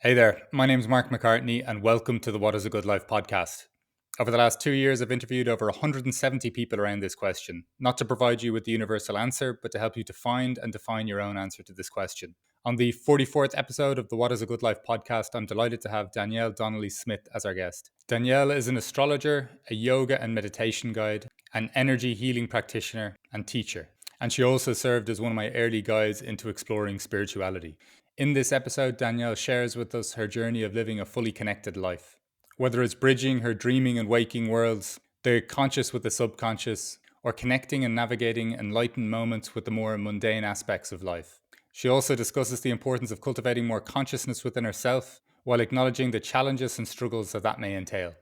Hey there, my name's Mark McCartney, and welcome to the What is a Good Life podcast. Over the last 2 years, I've interviewed over 170 people around this question, not to provide you with the universal answer, but to help you to find and define your own answer to this question. On the 44th episode of the What is a Good Life podcast, I'm delighted to have Danielle Donnelly Smyth as our guest. Danielle is an astrologer, a yoga and meditation guide, an energy healing practitioner, and teacher. And she also served as one of my early guides into exploring spirituality. In this episode, Danielle shares with us her journey of living a fully connected life. Whether it's bridging her dreaming and waking worlds, the conscious with the subconscious, or connecting and navigating enlightened moments with the more mundane aspects of life. She also discusses the importance of cultivating more consciousness within herself while acknowledging the challenges and struggles that may entail.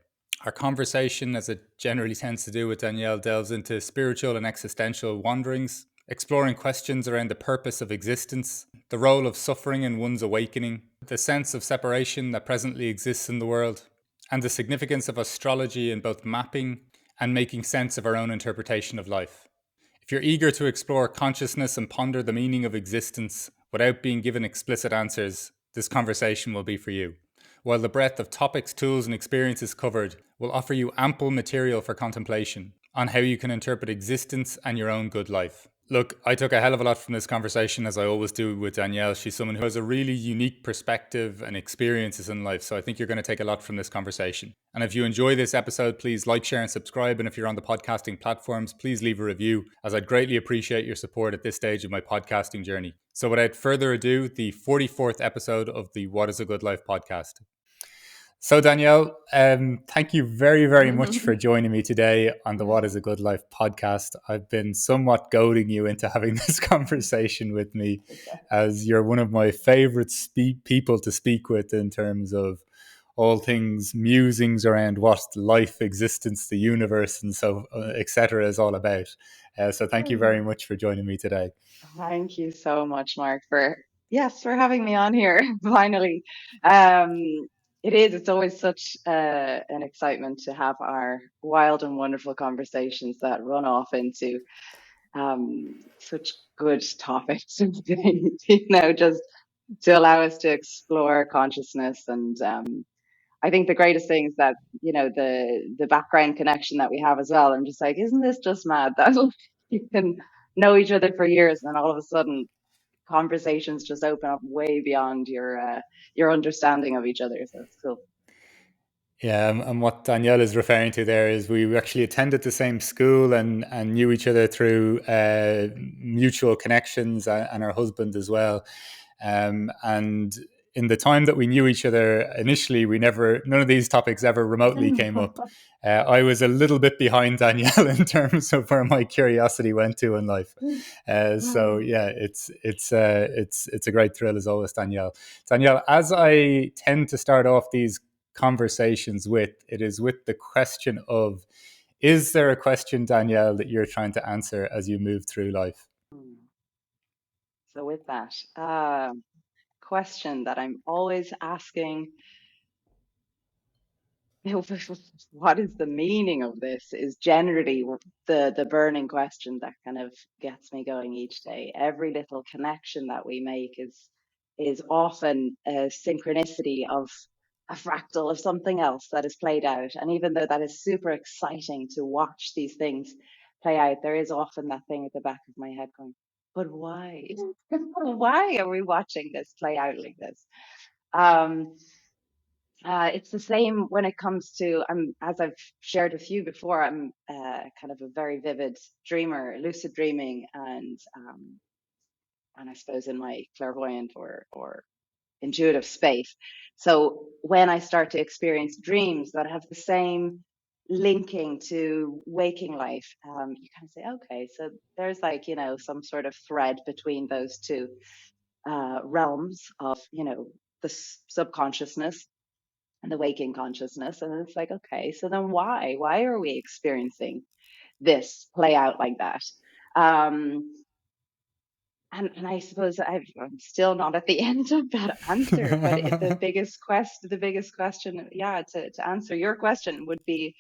Our conversation, as it generally tends to do with Danielle, delves into spiritual and existential wanderings, exploring questions around the purpose of existence, the role of suffering in one's awakening, the sense of separation that presently exists in the world, and the significance of astrology in both mapping and making sense of our own interpretation of life. If you're eager to explore consciousness and ponder the meaning of existence without being given explicit answers, this conversation will be for you. While the breadth of topics, tools, and experiences covered will offer you ample material for contemplation on how you can interpret existence and your own good life. Look, I took a hell of a lot from this conversation, as I always do with Danielle. She's someone who has a really unique perspective and experiences in life, so I think you're going to take a lot from this conversation. And if you enjoy this episode, please like, share, and subscribe. And if you're on the podcasting platforms, please leave a review, as I'd greatly appreciate your support at this stage of my podcasting journey. So without further ado, the 44th episode of the What is a Good Life podcast. So, Danielle, thank you very, very much for joining me today on the What is a Good Life podcast. I've been somewhat goading you into having this conversation with me, as you're one of my favorite people to speak with in terms of all things musings around what life, existence, the universe, and so etc. is all about. So, thank you very much for joining me today. Thank you so much, Mark, for having me on here finally. Um, it's always such an excitement to have our wild and wonderful conversations that run off into such good topics and things, just to allow us to explore consciousness. And I think the greatest thing is that, the background connection that we have as well. I'm just like, isn't this just mad that you can know each other for years and all of a sudden conversations just open up way beyond your understanding of each other. So it's cool. Yeah, and what Danielle is referring to there is we actually attended the same school and knew each other through mutual connections, and her husband as well. And in the time that we knew each other initially, none of these topics ever remotely came up. I was a little bit behind Danielle in terms of where my curiosity went to in life. So yeah, it's a great thrill as always, Danielle. Danielle, as I tend to start off these conversations with, it is with the question of, is there a question, Danielle, that you're trying to answer as you move through life? So with that question that I'm always asking, what is the meaning of this, is generally the burning question that kind of gets me going each day. Every little connection that we make is often a synchronicity of a fractal of something else that is played out. And even though that is super exciting to watch these things play out, there is often that thing at the back of my head going, but why? Why are we watching this play out like this? Um, it's the same when it comes to, as I've shared with you before, I'm kind of a very vivid dreamer, lucid dreaming, and I suppose in my clairvoyant or intuitive space. So when I start to experience dreams that have the same linking to waking life, you kind of say, okay, so there's like, some sort of thread between those two realms of, the subconsciousness and the waking consciousness. And it's like, okay, so then why? Why are we experiencing this play out like that? Um, and I suppose I'm still not at the end of that answer, but the biggest question, yeah, to answer your question would be,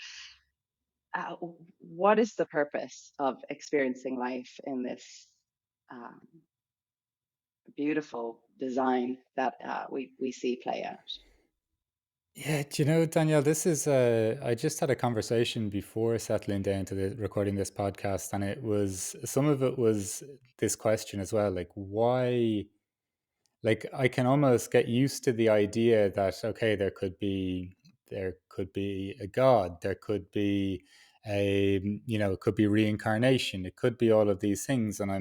uh, what is the purpose of experiencing life in this um, beautiful design that we see play out. Yeah, do you know, Danielle, this is I just had a conversation before settling down to recording this podcast, and it was some of it was this question as well, like why, like I can almost get used to the idea that okay, there could be a god, there could be a, you know, it could be reincarnation, it could be all of these things, and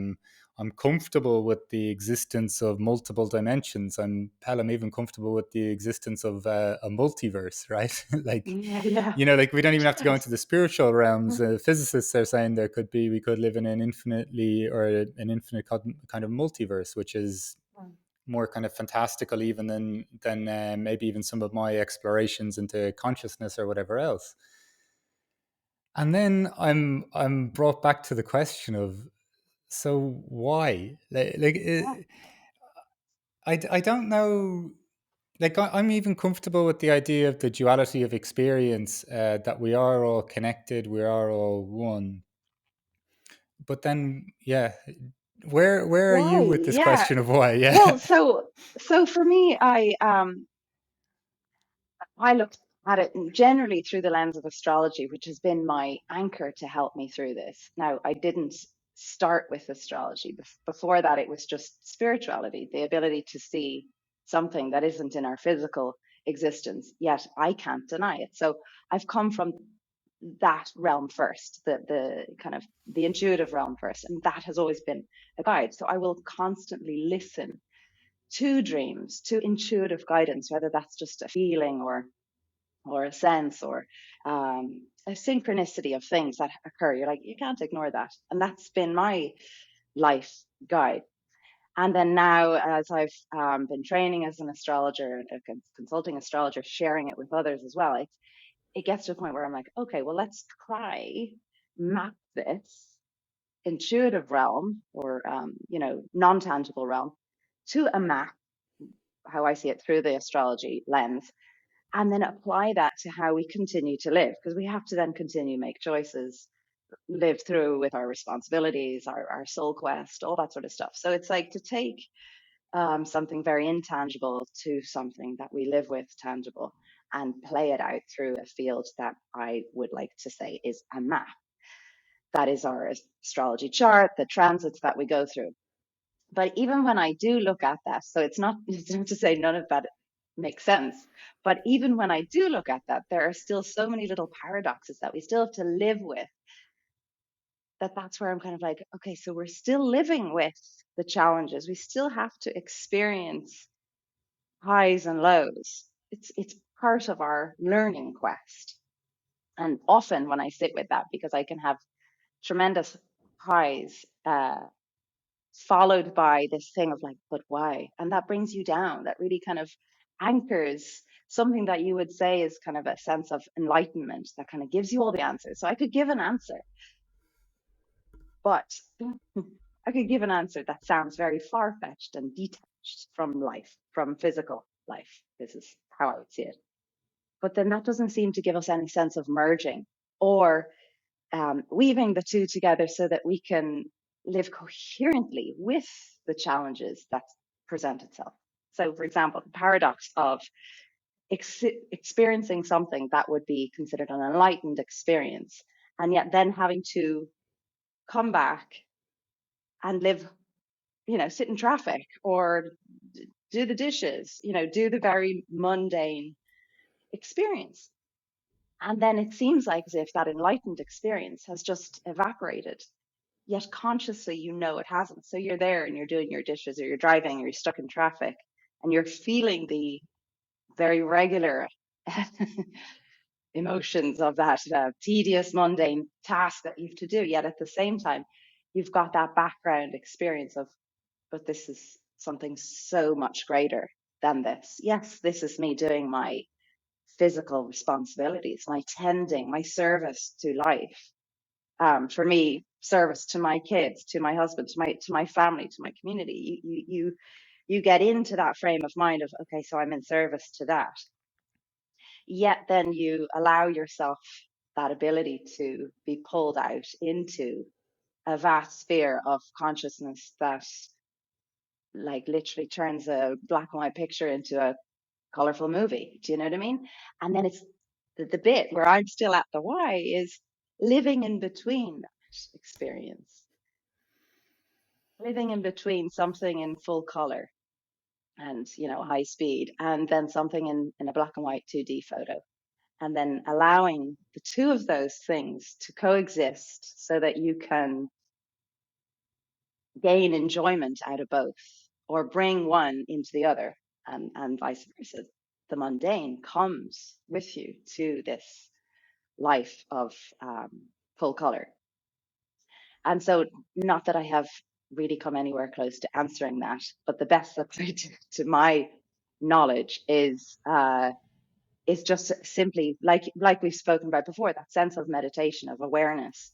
I'm comfortable with the existence of multiple dimensions. I'm even comfortable with the existence of a multiverse, right? Like, Yeah, yeah. you know, like we don't even have to go into Yes. the spiritual realms. Physicists are saying we could live in an infinitely or an infinite kind of multiverse, which is more kind of fantastical even than maybe even some of my explorations into consciousness or whatever else. And then I'm brought back to the question of, so why, Yeah. I don't know, like I'm even comfortable with the idea of the duality of experience, that we are all connected, we are all one. But then yeah, where are Why? you with this Yeah. question of why? Well, Yeah. so for me, I looked at it generally through the lens of astrology, which has been my anchor to help me through this. Now, I didn't start with astrology. Before that, it was just spirituality, the ability to see something that isn't in our physical existence, yet I can't deny it. So I've come from that realm first, the kind of the intuitive realm first, and that has always been a guide. So I will constantly listen to dreams, to intuitive guidance, whether that's just a feeling or a sense or a synchronicity of things that occur. You're like, you can't ignore that. And that's been my life guide. And then now, as I've been training as an astrologer, a consulting astrologer, sharing it with others as well, it gets to a point where I'm like, okay, well, let's try map this intuitive realm or non-tangible realm to a map, how I see it through the astrology lens, and then apply that to how we continue to live, because we have to then continue to make choices, live through with our responsibilities, our soul quest, all that sort of stuff. So it's like to take something very intangible to something that we live with tangible and play it out through a field that I would like to say is a map. That is our astrology chart, the transits that we go through. But even when I do look at that, so it's not to say none of that makes sense, but even when I do look at that, there are still so many little paradoxes that we still have to live with, that's where I'm kind of like, okay, so we're still living with the challenges. We still have to experience highs and lows. It's part of our learning quest. And often when I sit with that, because I can have tremendous highs, followed by this thing of like, but why? And that brings you down. That really kind of anchors something that you would say is kind of a sense of enlightenment that kind of gives you all the answers. So I could give an answer, but I could give an answer that sounds very far fetched and detached from life, from physical life. This is how I would see it. But then that doesn't seem to give us any sense of merging or weaving the two together so that we can live coherently with the challenges that present itself. So, for example, the paradox of experiencing something that would be considered an enlightened experience, and yet then having to come back and live, sit in traffic or do the dishes, do the very mundane experience. And then it seems like as if that enlightened experience has just evaporated, yet consciously you know it hasn't. So you're there and you're doing your dishes or you're driving or you're stuck in traffic and you're feeling the very regular emotions of that tedious, mundane task that you have to do. Yet at the same time, you've got that background experience of, but this is something so much greater than this. Yes, this is me doing my physical responsibilities, my tending, my service to life. For me, service to my kids, to my husband, to my family, to my community. You get into that frame of mind of, okay, so I'm in service to that. Yet then you allow yourself that ability to be pulled out into a vast sphere of consciousness that like literally turns a black and white picture into a colorful movie. Do you know what I mean? And then it's the bit where I'm still at the why is living in between that experience, living in between something in full color and, you know, high speed, and then something in a black and white 2D photo. And then allowing the two of those things to coexist so that you can gain enjoyment out of both or bring one into the other, and vice versa. The mundane comes with you to this life of full color. And so, not that I have really come anywhere close to answering that, but the best that I do to my knowledge is just simply like we've spoken about before, that sense of meditation, of awareness,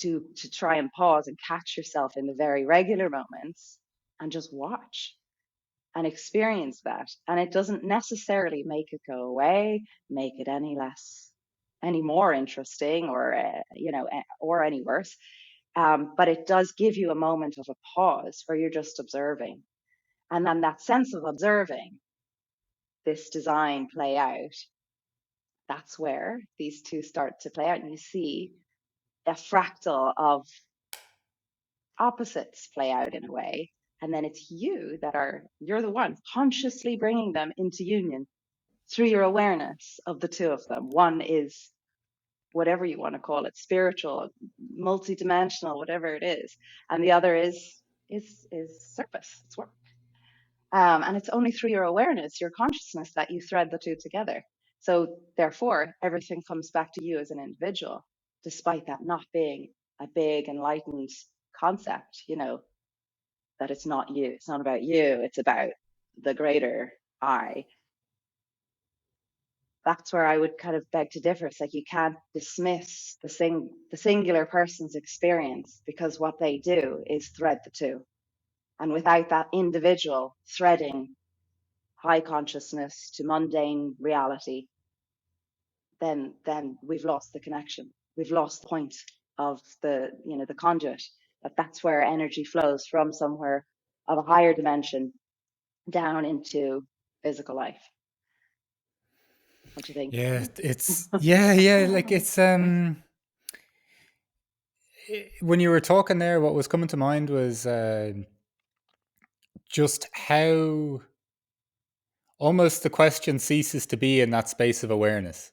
to try and pause and catch yourself in the very regular moments and just watch and experience that. And it doesn't necessarily make it go away, make it any more interesting, or or any worse. But it does give you a moment of a pause where you're just observing, and then that sense of observing this design play out. That's where these two start to play out, and you see a fractal of opposites play out in a way. And then it's you're the one consciously bringing them into union through your awareness of the two of them. One is whatever you want to call it, spiritual, multidimensional, whatever it is, and the other is surface. It's work. And it's only through your awareness, your consciousness, that you thread the two together. So therefore, everything comes back to you as an individual, despite that not being a big enlightened concept, you know, that it's not you. It's not about you. It's about the greater I. That's where I would kind of beg to differ. It's like you can't dismiss the singular person's experience, because what they do is thread the two. And without that individual threading high consciousness to mundane reality, then we've lost the connection. We've lost the point of the conduit. That's where energy flows from somewhere of a higher dimension down into physical life. What do you think? Yeah, it's yeah, like it's when you were talking there, what was coming to mind was just how almost the question ceases to be in that space of awareness.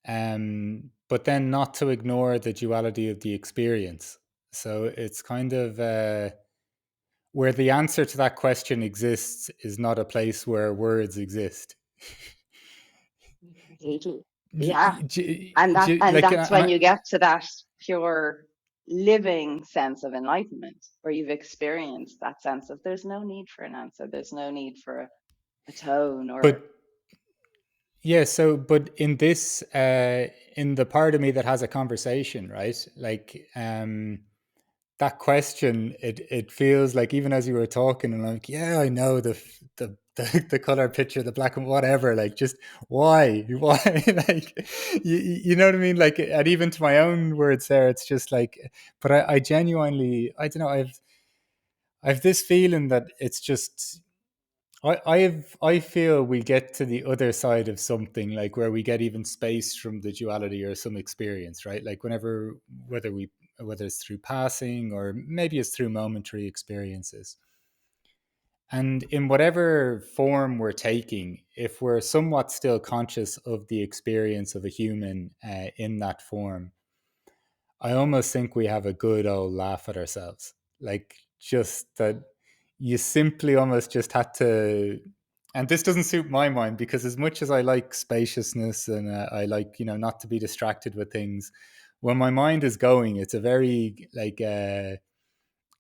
But then not to ignore the duality of the experience. So it's kind of where the answer to that question exists is not a place where words exist. Yeah. And Like, that's when you get to that pure living sense of enlightenment, where you've experienced that sense of there's no need for an answer, there's no need for a tone or. but yeah, so but in this in the part of me that has a conversation, right? Like that question, it feels like even as you were talking, and I'm like, yeah, I know the color picture, the black and whatever, like just why like you know what I mean, like, and even to my own words there, it's just like, but I genuinely, I don't know, I've this feeling that it's just I feel we get to the other side of something, like where we get even space from the duality or some experience, right? Like whenever, whether it's through passing or maybe it's through momentary experiences. And in whatever form we're taking, if we're somewhat still conscious of the experience of a human in that form, I almost think we have a good old laugh at ourselves. Like, just that you simply almost just had to. And this doesn't suit my mind, because as much as I like spaciousness and I like, not to be distracted with things, when my mind is going, it's a very like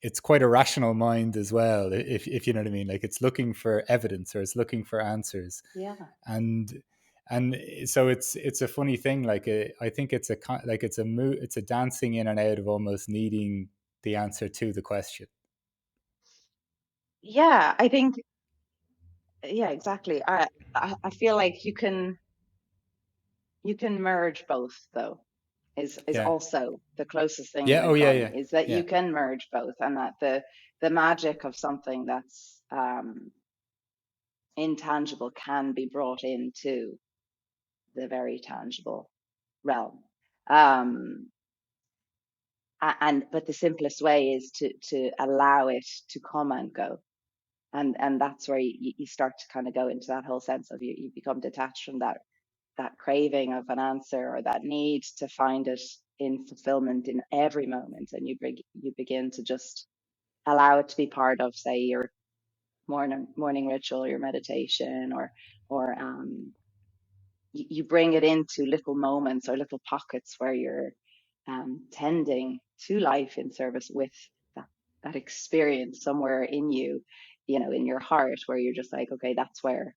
it's quite a rational mind as well, if you know what I mean. Like, it's looking for evidence or it's looking for answers. Yeah. And and so it's a funny thing, like I think it's it's a dancing in and out of almost needing the answer to the question. Yeah, I think, yeah, exactly. I feel like you can merge both, though, is Yeah, also the closest thing yeah, that oh I've yeah, gotten, yeah, is that yeah, you can merge both, and that the the magic of something that's intangible can be brought into the very tangible realm. Um, and but the simplest way is to allow it to come and go, and that's where you start to kind of go into that whole sense of you become detached from that craving of an answer or that need to find it in fulfillment in every moment, and you begin to just allow it to be part of, say, your morning ritual, your meditation, or you bring it into little moments or little pockets where you're tending to life in service with that, that experience somewhere in you, in your heart, where you're just like, okay, that's where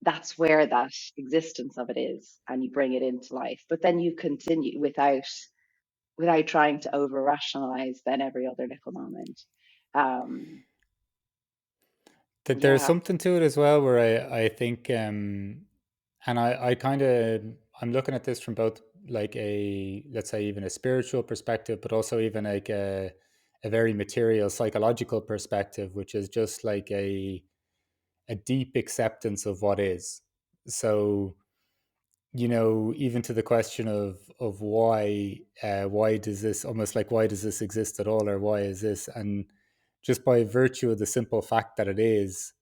that existence of it is, and you bring it into life. But then you continue without trying to over rationalize then every other little moment. Um, That there's yeah, something to it as well where I think and I kind of I'm looking at this from both like a, let's say, even a spiritual perspective, but also even like a very material psychological perspective, which is just like a deep acceptance of what is. So, even to the question of why does this, almost like, why does this exist at all, or why is this? And just by virtue of the simple fact that it is,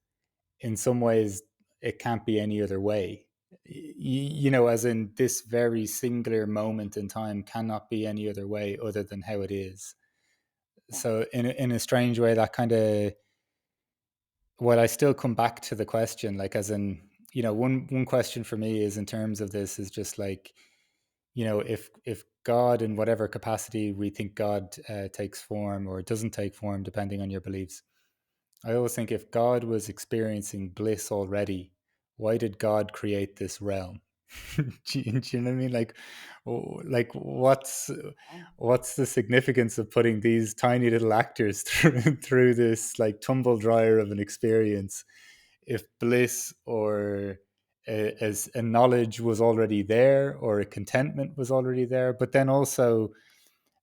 in some ways it can't be any other way. As in, this very singular moment in time cannot be any other way other than how it is. yeah, So in a strange way, that kind of, well, I still come back to the question, like, as in, one question for me is, in terms of this, is just like, if God, in whatever capacity we think God takes form or doesn't take form, depending on your beliefs, I always think, if God was experiencing bliss already, why did God create this realm? Do you know what I mean? Like, what's the significance of putting these tiny little actors through this like tumble dryer of an experience, if bliss, or as a knowledge, was already there, or a contentment was already there? But then also,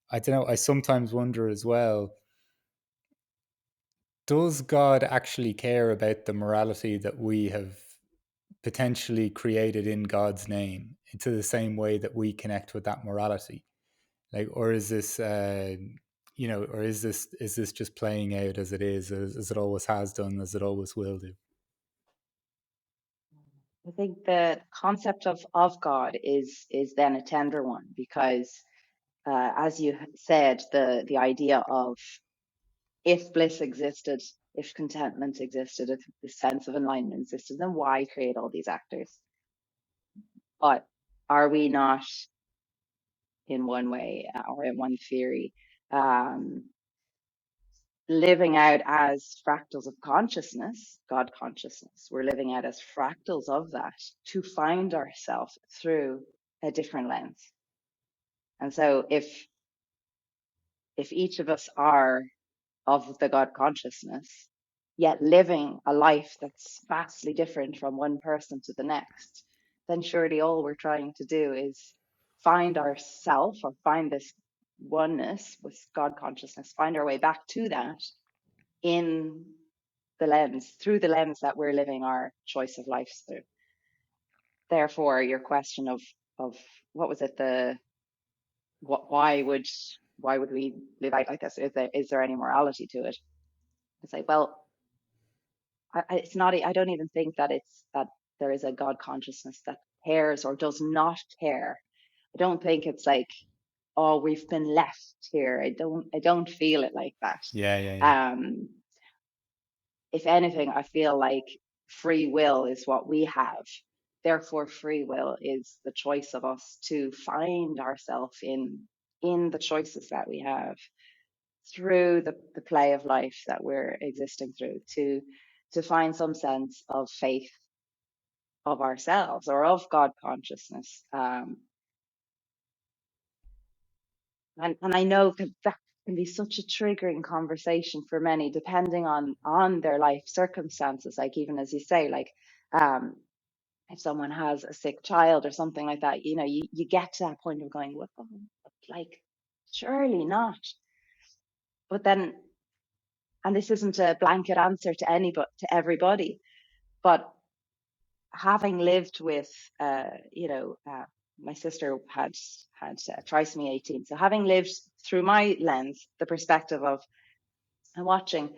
I don't know, I sometimes wonder as well, does God actually care about the morality that we have potentially created in God's name, into the same way that we connect with that morality? Like, or is this, or is this just playing out as it is, as it always has done, as it always will do? I think the concept of God is then a tender one, because as you said, the idea of, if bliss existed, if contentment existed, if the sense of enlightenment existed, then why create all these actors? But are we not, in one way or in one theory, um, living out as fractals of consciousness, God consciousness? We're living out as fractals of that to find ourselves through a different lens. And so if each of us are of the God consciousness, yet living a life that's vastly different from one person to the next, then surely all we're trying to do is find ourself, or find this oneness with God consciousness, find our way back to that in through the lens that we're living our choice of lives through. Therefore, your question of what was it, why would we live out like this? Is there any morality to it? It's like, well, it's not. I don't even think that it's that there is a God consciousness that cares or does not care. I don't think it's like, oh, we've been left here. I don't feel it like that. Yeah, yeah, yeah. Um, if anything, I feel like free will is what we have. Therefore, free will is the choice of us to find ourselves in the choices that we have through the play of life that we're existing through, to find some sense of faith of ourselves or of God consciousness. And I know that can be such a triggering conversation for many, depending on their life circumstances. Like, even as you say, like, um, if someone has a sick child or something like that, you get to that point of going, well, like, surely not. But then And this isn't a blanket answer to anybody, to everybody, but having lived with, my sister had trisomy 18. So having lived through my lens, the perspective of watching,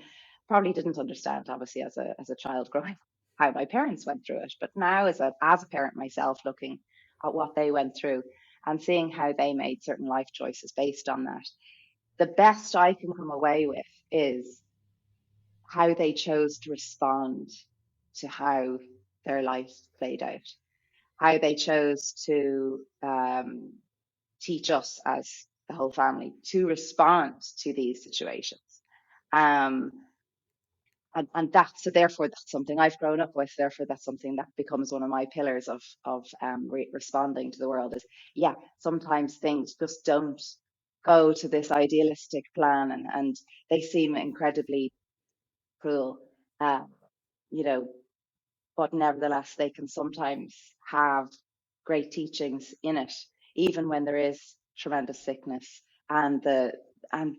probably didn't understand, obviously, as a child growing up, how my parents went through it. But now, as a parent myself, looking at what they went through and seeing how they made certain life choices based on that, the best I can come away with is how they chose to respond to how their life played out, how they chose to teach us as the whole family to respond to these situations. Um, and that, so therefore, that's something I've grown up with. Therefore, that's something that becomes one of my pillars of responding to the world. Is, yeah, sometimes things just don't go to this idealistic plan, and they seem incredibly cruel, uh, you know, but nevertheless, they can sometimes have great teachings in it, even when there is tremendous sickness and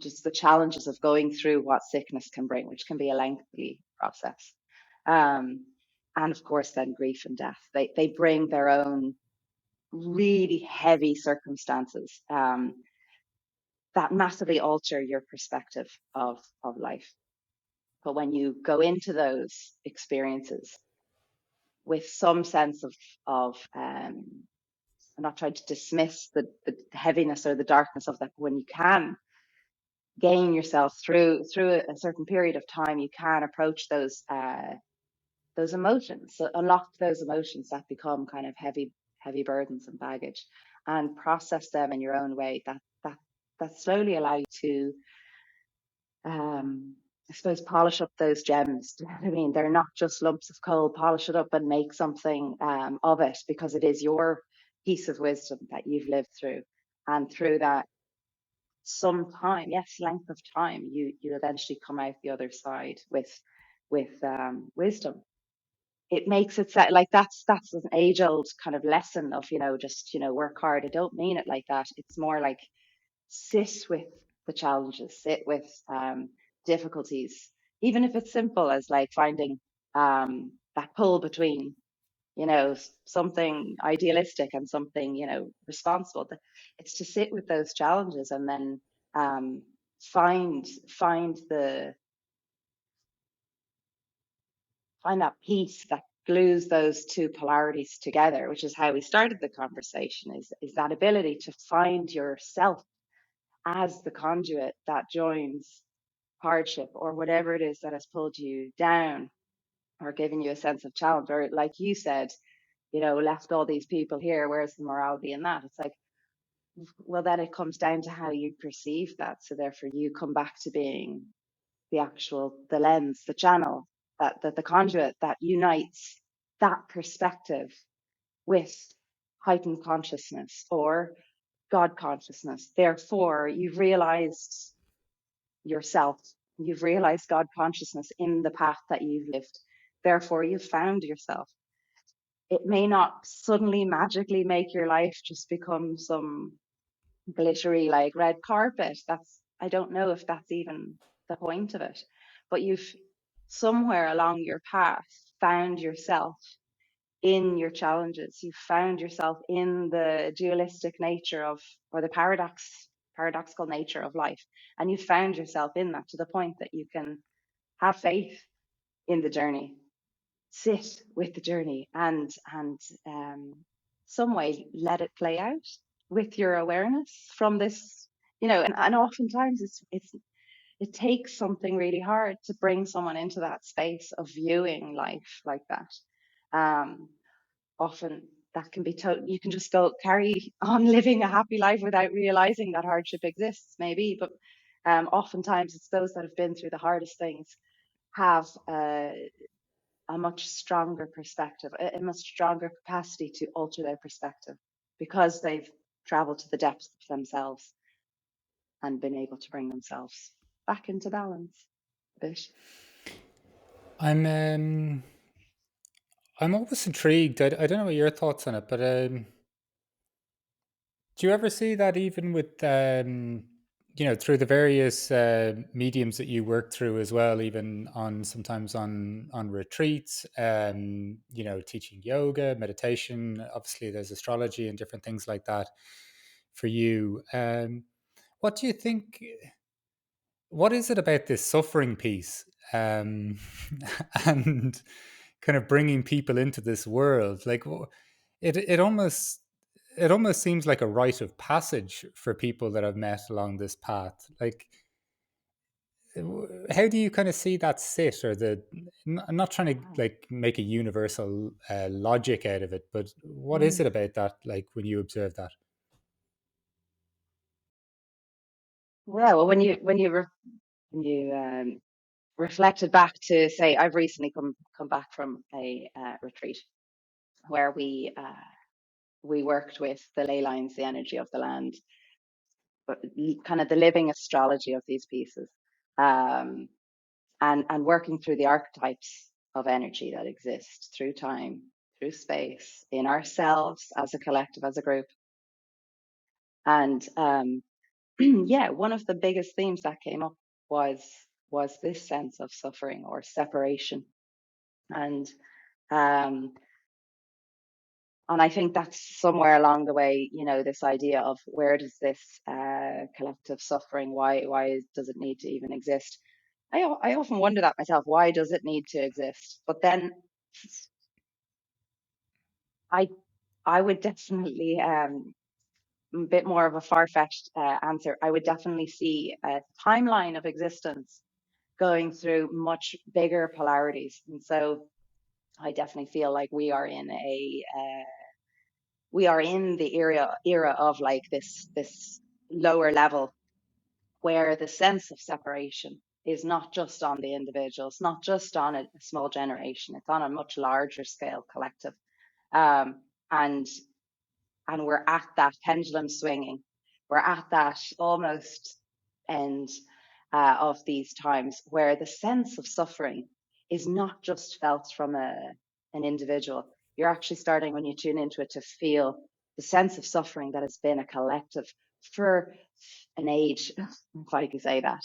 just the challenges of going through what sickness can bring, which can be a lengthy process. Um, and of course, then grief and death. They bring their own really heavy circumstances that massively alter your perspective of life. But when you go into those experiences with some sense of I'm not trying to dismiss the heaviness or the darkness of that, but when you can gain yourself through a certain period of time, you can approach those emotions, so unlock those emotions that become kind of heavy burdens and baggage, and process them in your own way. That slowly allow you to, I suppose, polish up those gems. Do you know what I mean? They're not just lumps of coal. Polish it up and make something of it, because it is your piece of wisdom that you've lived through, and through that some time, yes, length of time, you eventually come out the other side with wisdom. It makes it like that's an age old kind of lesson of, just, work hard. I don't mean it like that. It's more like sit with the challenges, sit with difficulties, even if it's simple as like finding that pull between, something idealistic and something, responsible. It's to sit with those challenges and then um, find that piece that glues those two polarities together, which is how we started the conversation. Is that ability to find yourself as the conduit that joins hardship or whatever it is that has pulled you down or given you a sense of challenge, or like you said, left all these people here. Where's the morality in that? It's like, well, then it comes down to how you perceive that. So therefore, you come back to being the lens, the channel, that the conduit that unites that perspective with heightened consciousness or God consciousness. Therefore, you've realized yourself. You've realized God consciousness in the path that you've lived. Therefore, you've found yourself. It may not suddenly magically make your life just become some glittery like red carpet. I don't know if that's even the point of it. But you've somewhere along your path found yourself in your challenges. You found yourself in the dualistic nature of, or the paradoxical nature of life. And you found yourself in that to the point that you can have faith in the journey, sit with the journey, and some way let it play out with your awareness from this, and oftentimes it takes something really hard to bring someone into that space of viewing life like that. Um, Often that can be you can just go carry on living a happy life without realizing that hardship exists, maybe. But oftentimes it's those that have been through the hardest things have a much stronger perspective, a much stronger capacity to alter their perspective, because they've traveled to the depths of themselves and been able to bring themselves back into balance a bit. I'm um, I'm always intrigued. I don't know what your thoughts on it, but do you ever see that even with through the various mediums that you work through as well, even sometimes on retreats, teaching yoga, meditation. Obviously, there's astrology and different things like that for you. What do you think? What is it about this suffering piece, and kind of bringing people into this world? Like, it almost seems like a rite of passage for people that I've met along this path. Like, how do you kind of see that sit, or I'm not trying to like make a universal logic out of it, but what is Mm. it about that, like, when you observe that? Yeah, well, when you reflected back to say, I've recently come back from a retreat where we worked with the ley lines, the energy of the land, but kind of the living astrology of these pieces, um, and working through the archetypes of energy that exist through time, through space, in ourselves as a collective, as a group. And yeah, one of the biggest themes that came up was this sense of suffering or separation. And um, and I think that's somewhere along the way, this idea of where does this collective suffering, why does it need to even exist? I often wonder that myself. Why does it need to exist? But then I I would definitely a bit more of a far-fetched answer. I would definitely see a timeline of existence going through much bigger polarities, and so I definitely feel like we are in the era of like this lower level where the sense of separation is not just on the individual, it's not just on a small generation, it's on a much larger scale collective. Um, and and we're at that pendulum swinging. We're at that almost end of these times where the sense of suffering is not just felt from an individual. You're actually starting, when you tune into it, to feel the sense of suffering that has been a collective for an age, if I can say that.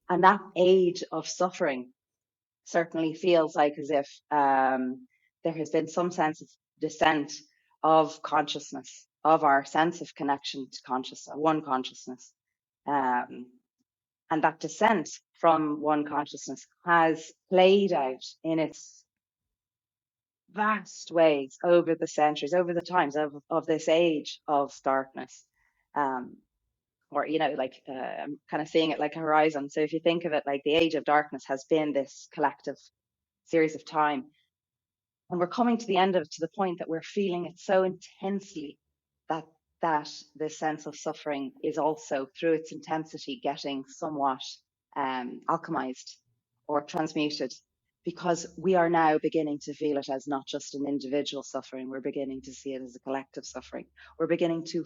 And that age of suffering certainly feels like as if there has been some sense of descent of consciousness, of our sense of connection to consciousness, one consciousness. Um, and that descent from one consciousness has played out in its vast ways over the centuries, over the times of this age of darkness. Um, or, I'm kind of seeing it like a horizon. So if you think of it like the age of darkness has been this collective series of time, and we're coming to the end of it, to the point that we're feeling it so intensely that this sense of suffering is also, through its intensity, getting somewhat alchemized or transmuted, because we are now beginning to feel it as not just an individual suffering. We're beginning to see it as a collective suffering. We're beginning to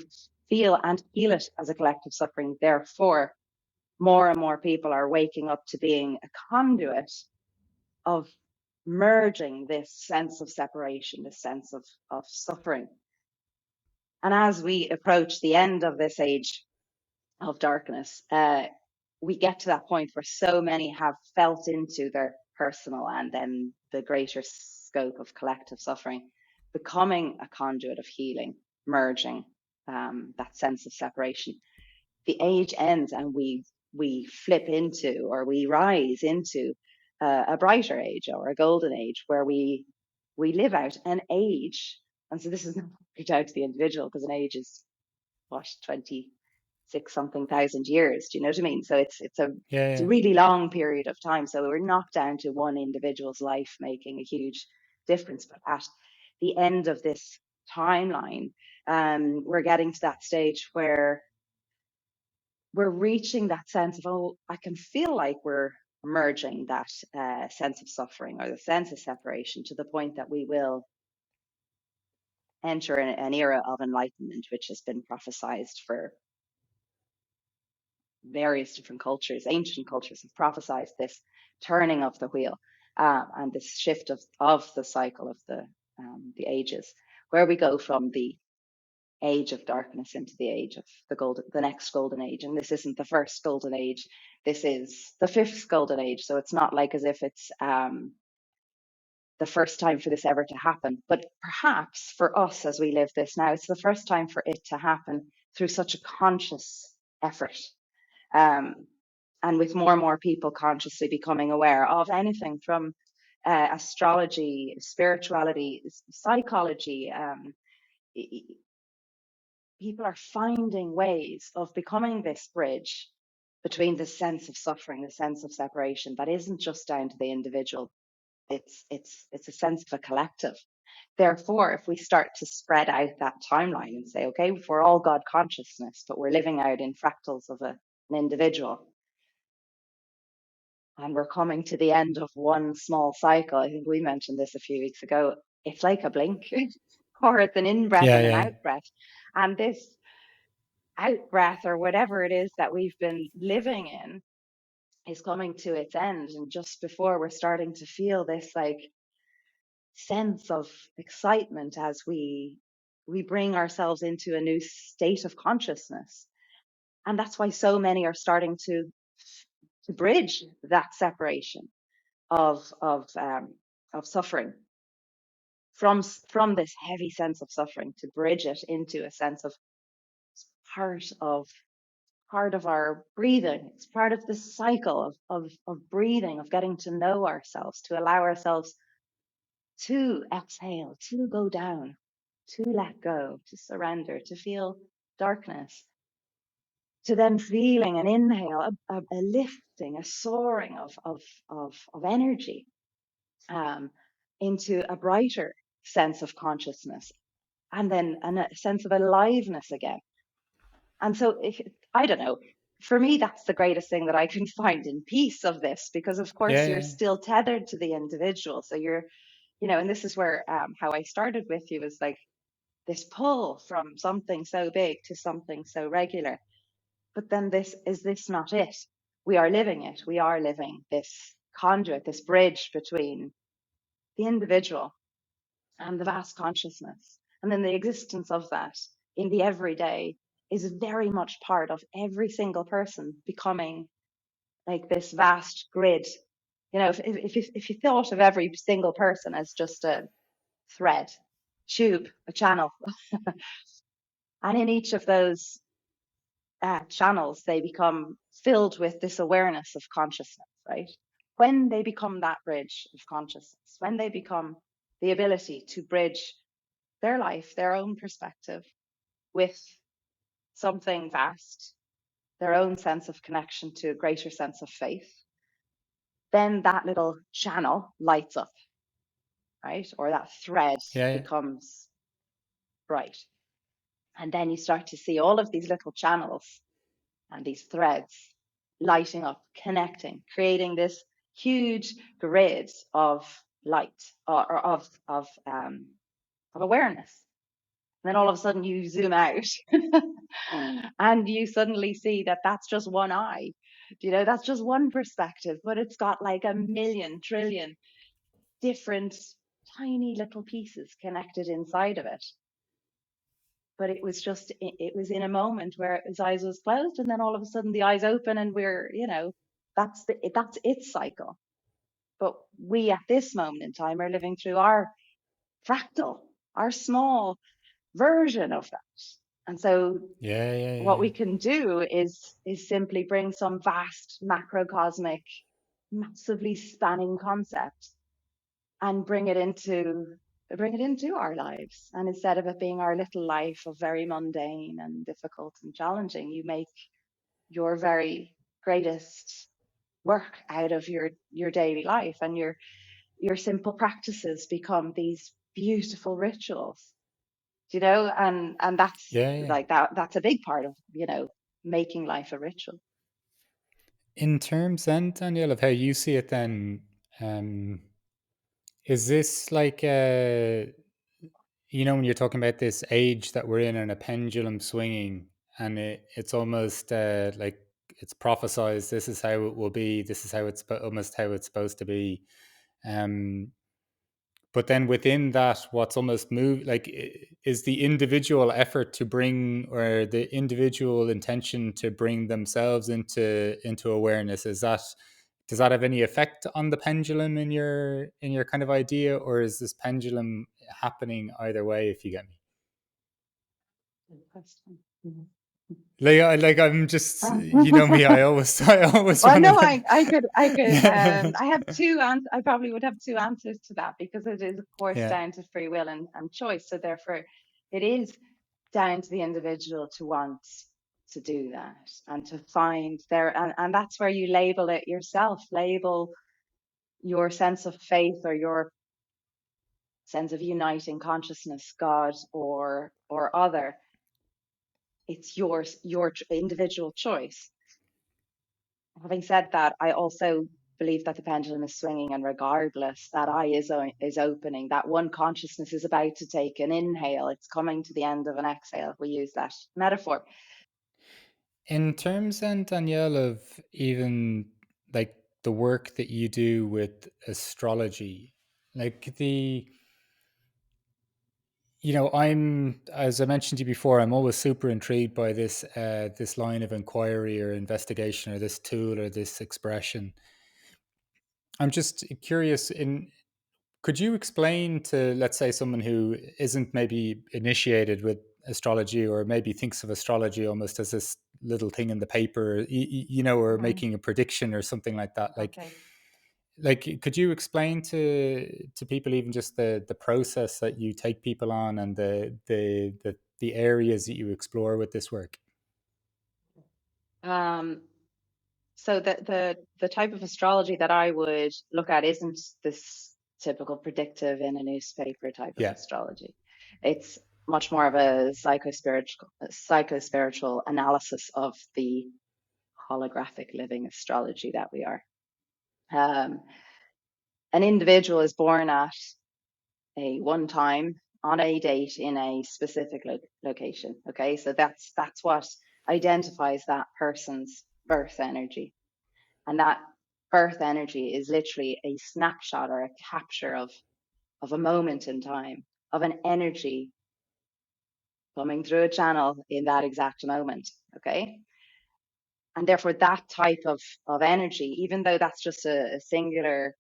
feel and feel it as a collective suffering. Therefore, more and more people are waking up to being a conduit of merging this sense of separation, this sense of suffering. And as we approach the end of this age of darkness, we get to that point where so many have felt into their personal and then the greater scope of collective suffering, becoming a conduit of healing, merging that sense of separation. The age ends and we flip into, or we rise into a brighter age, or a golden age, where we live out an age. And so this is not down to the individual, because an age is what, 26 something thousand years. Do you know what I mean? So it's a Yeah, really long period of time. So we're not down to one individual's life making a huge difference, but at the end of this timeline, we're getting to that stage where we're reaching that sense of, oh, I can feel like we're merging that sense of suffering or the sense of separation, to the point that we will enter an era of enlightenment, which has been prophesied for various different cultures. Ancient cultures have prophesied this turning of the wheel, and this shift of the cycle of the ages, where we go from the age of darkness into the age of the next golden age. And this isn't the first golden age. This is the fifth golden age. So it's not like as if it's the first time for this ever to happen. But perhaps for us as we live this now, it's the first time for it to happen through such a conscious effort. Um, and with more and more people consciously becoming aware of anything from astrology, spirituality, psychology, people are finding ways of becoming this bridge between the sense of suffering, the sense of separation that isn't just down to the individual. It's a sense of a collective. Therefore, if we start to spread out that timeline and say, okay, we're all God consciousness, but we're living out in fractals of an individual, and we're coming to the end of one small cycle. I think we mentioned this a few weeks ago. It's like a blink, or it's an in breath Yeah, and an yeah, out breath. And this out breath, or whatever it is that we've been living in, is coming to its end. And just before we're starting to feel this like sense of excitement as we bring ourselves into a new state of consciousness. And that's why so many are starting to bridge that separation of suffering from this heavy sense of suffering, to bridge it into a sense of part of part of our breathing. It's part of the cycle of breathing, of getting to know ourselves, to allow ourselves to exhale, to go down, to let go, to surrender, to feel darkness, to then feeling an inhale, a lifting, a soaring of energy, um, into a brighter sense of consciousness, and then a sense of aliveness again. And so, I don't know, for me, that's the greatest thing that I can find in peace of this, because of yeah, course you're yeah, still tethered to the individual. So you're, and this is where how I started with you is like this pull from something so big to something so regular. But then this not it? We are living it. We are living this conduit, this bridge between the individual and the vast consciousness. And then the existence of that in the everyday is very much part of every single person becoming like this vast grid. If you thought of every single person as just a thread, tube, a channel, and in each of those channels, they become filled with this awareness of consciousness, right? When they become that bridge of consciousness, when they become the ability to bridge their life, their own perspective with something vast, their own sense of connection to a greater sense of faith, then that little channel lights up, right? Or that thread yeah, yeah, becomes bright. And then you start to see all of these little channels and these threads lighting up, connecting, creating this huge grid of light, or of awareness. And then all of a sudden you zoom out and you suddenly see that that's just one eye. That's just one perspective, but it's got like a million trillion different tiny little pieces connected inside of it. But it was in a moment where his eyes was closed, and then all of a sudden the eyes open, and that's its cycle. But we at this moment in time are living through our fractal, our small version of that. And so yeah, yeah, what yeah. we can do is simply bring some vast macrocosmic, massively spanning concept and bring it into our lives. And instead of it being our little life of very mundane and difficult and challenging, you make your very greatest work out of your daily life, and your simple practices become these beautiful rituals. And that's Yeah, yeah. like that's a big part of making life a ritual. In terms then, Danielle, of how you see it then, um, is this like, when you're talking about this age that we're in and a pendulum swinging, and it's almost like it's prophesized, this is how it will be, this is how almost how it's supposed to be. Um, but then within that, what's almost moved, like, is the individual effort to bring, or the individual intention to bring themselves into awareness, is that, does that have any effect on the pendulum in your kind of idea, or is this pendulum happening either way, if you get me? Good question. Mhm. Like I'm just, you know me, I always Well, want to no, like, yeah. I have two I probably would have two answers to that because it is, of course, Yeah. down to free will and choice. So therefore, it is down to the individual to want to do that and to find their, and that's where you label it yourself, label your sense of faith or your sense of uniting consciousness, God or other. It's your individual choice. Having said that, I also believe that the pendulum is swinging, and regardless, that eye is opening. That one consciousness is about to take an inhale. It's coming to the end of an exhale. We use that metaphor. In terms, then, Danielle, of even like the work that you do with astrology, like I'm, as I mentioned to you before, I'm always super intrigued by this line of inquiry or investigation, or this tool or this expression. I'm just curious, in could you explain to, let's say, someone who isn't maybe initiated with astrology, or maybe thinks of astrology almost as this little thing in the paper, or Mhm. making a prediction or something like that, Okay. like could you explain to people even just the process that you take people on, and the areas that you explore with this work? Um, so the type of astrology that I would look at isn't this typical predictive in a newspaper type of Yeah. astrology. It's much more of a psychospiritual analysis of the holographic living astrology that we are. Um, an individual is born at a one time on a date in a specific location. Okay, so that's what identifies that person's birth energy, and that birth energy is literally a snapshot or a capture of a moment in time, of an energy coming through a channel in that exact moment. Okay, and therefore that type of energy, even though that's just a singular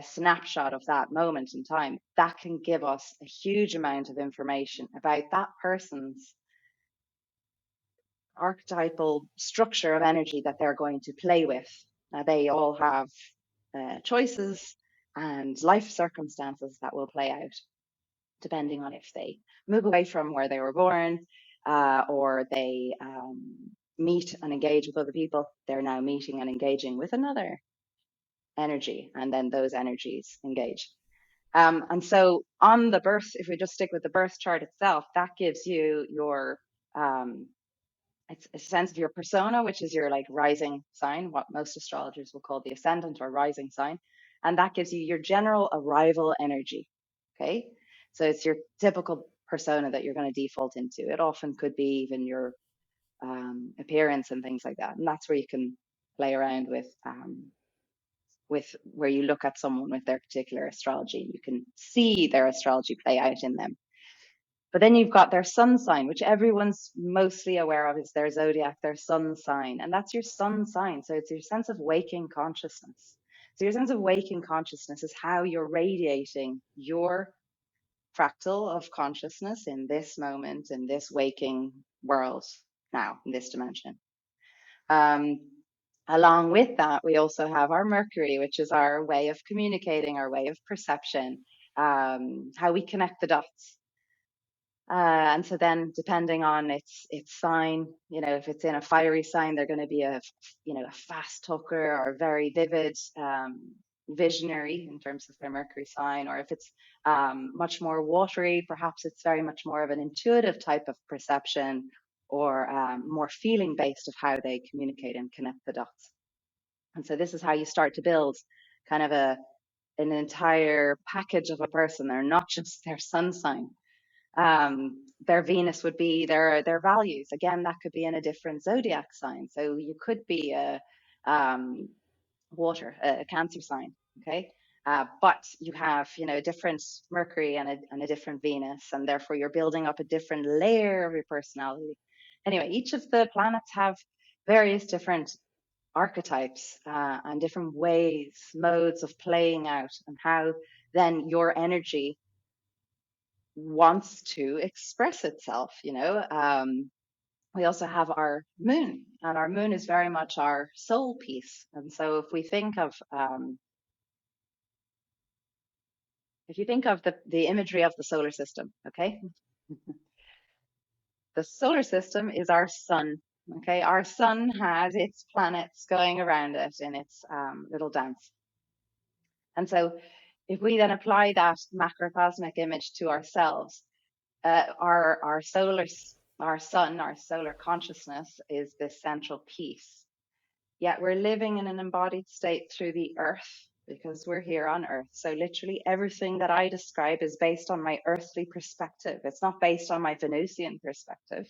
snapshot of that moment in time, that can give us a huge amount of information about that person's archetypal structure of energy that they're going to play with. Now, they all have choices and life circumstances that will play out depending on if they move away from where they were born, or they meet and engage with other people. They're now meeting and engaging with another energy, and then those energies engage. And so on the birth, if we just stick with the birth chart itself, that gives you your um, it's a sense of your persona, which is your like rising sign, what most astrologers will call the ascendant or rising sign. And that gives you your general arrival energy. Okay. So it's your typical persona that you're going to default into. It often could be even your appearance and things like that. And that's where you can play around with where you look at someone with their particular astrology. You can see their astrology play out in them. But then you've got their sun sign, which everyone's mostly aware of is their zodiac, their sun sign. And that's your sun sign. So it's your sense of waking consciousness. So your sense of waking consciousness is how you're radiating your fractal of consciousness in this moment, in this waking world now, in this dimension. Um, Along with that, we also have our Mercury, which is our way of communicating, our way of perception, how we connect the dots. And so then, depending on its sign, if it's in a fiery sign, they're going to be a fast talker or very vivid, visionary in terms of their Mercury sign. Or if it's much more watery, perhaps it's very much more of an intuitive type of perception, or more feeling based of how they communicate and connect the dots. And so this is how you start to build kind of an entire package of a person. They're not just their sun sign. Their Venus would be their values. Again, that could be in a different zodiac sign. So you could be a water, a Cancer sign. Okay. But you have, a different Mercury and a different Venus, and therefore you're building up a different layer of your personality. Anyway, each of the planets have various different archetypes and different ways, modes of playing out, and how then your energy wants to express itself. We also have our moon, and our moon is very much our soul piece. And so if you think of the imagery of the solar system, okay, the solar system is our sun. Okay, our sun has its planets going around it in its little dance. And so if we then apply that macrocosmic image to ourselves, our sun, our solar consciousness is this central piece. Yet we're living in an embodied state through the earth because we're here on earth. So literally everything that I describe is based on my earthly perspective. It's not based on my Venusian perspective.